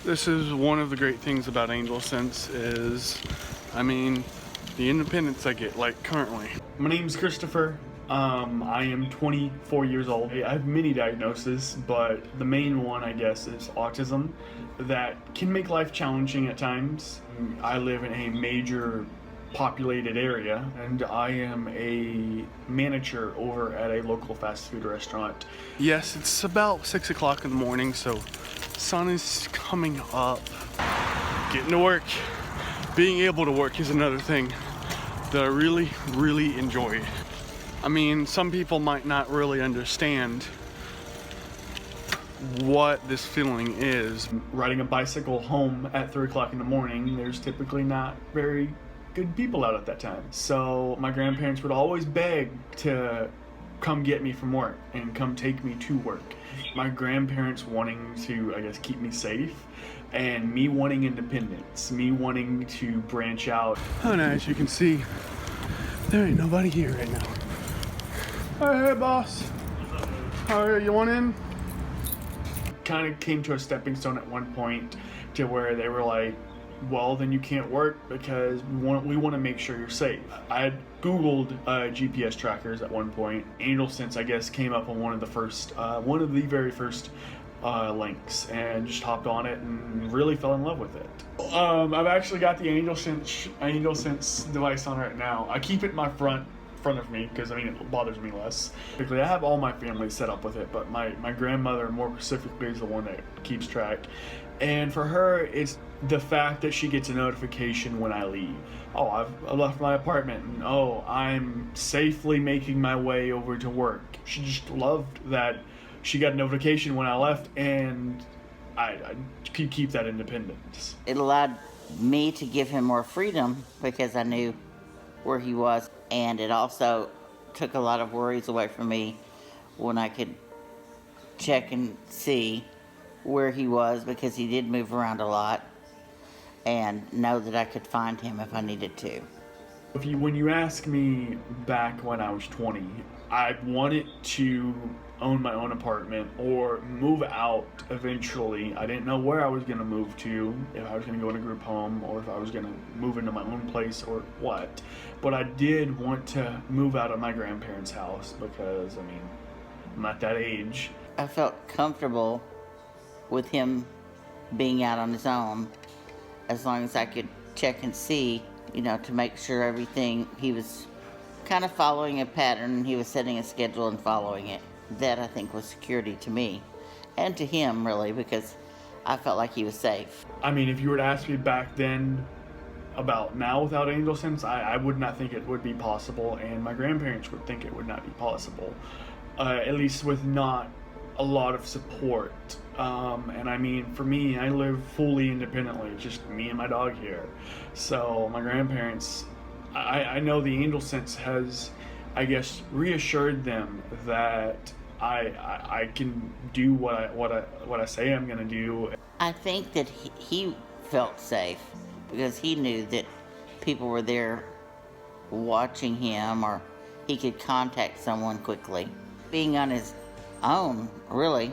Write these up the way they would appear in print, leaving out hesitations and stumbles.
This is one of the great things about AngelSense is, I mean, the independence I get, like currently. My name's Christopher. I am 24 years old. I have many diagnoses, but the main one, I guess, is autism that can make life challenging at times. I live in a major populated area, and I am a manager over at a local fast food restaurant. Yes, it's about 6 o'clock in the morning, so sun is coming up. Getting to work, being able to work is another thing that I really enjoy. I mean, some people might not really understand what this feeling is. Riding a bicycle home at 3 o'clock in the morning, there's typically not very good people out at that time. So my grandparents would always beg to come get me from work and come take me to work. My grandparents wanting to, I guess, keep me safe, and me wanting independence, me wanting to branch out. And as you can see, there ain't nobody here right now. Hey boss, how are you? Want in? Kind of came to a stepping stone at one point to where they were like, well, then you can't work because we want to make sure you're safe. I had Googled GPS trackers at one point. AngelSense, I guess, came up on one of the very first links, and just hopped on it and really fell in love with it. I've actually got the AngelSense device on right now. I keep it in my front of me because, I mean, it bothers me less. I have all my family set up with it, but my grandmother more specifically is the one that keeps track. And for her, it's the fact that she gets a notification when I leave. Oh, I left my apartment, and oh, I'm safely making my way over to work. She just loved that she got a notification when I left, and I could keep that independence. It allowed me to give him more freedom because I knew where he was, and it also took a lot of worries away from me when I could check and see where he was, because he did move around a lot, and know that I could find him if I needed to. When you ask me back when I was 20, I wanted to own my own apartment or move out eventually. I didn't know where I was going to move to, if I was going to go in a group home or if I was going to move into my own place or what. But I did want to move out of my grandparents' house because, I mean, I'm at that age. I felt comfortable with him being out on his own, as long as I could check and see, to make sure everything, he was kind of following a pattern, he was setting a schedule and following it. That, I think, was security to me, and to him, really, because I felt like he was safe. I mean, if you were to ask me back then about now without AngelSense, I would not think it would be possible, and my grandparents would think it would not be possible, at least with not a lot of support. And I mean, for me, I live fully independently, just me and my dog here. So my grandparents, I know the AngelSense has, I guess, reassured them that I can do what I say I'm gonna do. I think that he felt safe because he knew that people were there watching him, or he could contact someone quickly. Being on his own, really,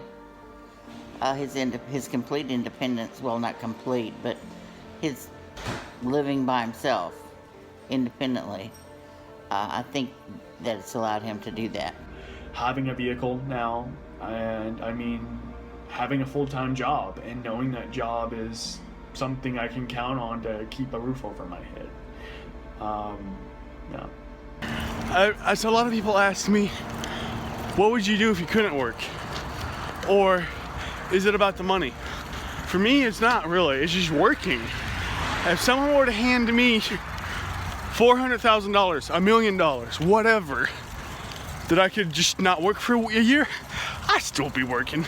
his complete independence, well, not complete, but his living by himself independently, I think that it's allowed him to do that. Having a vehicle now, and I mean, having a full-time job, and knowing that job is something I can count on to keep a roof over my head. Yeah. So a lot of people ask me, what would you do if you couldn't work? Or is it about the money? For me, it's not really. It's just working. If someone were to hand me $400,000, $1 million, whatever, that I could just not work for a year, I'd still be working.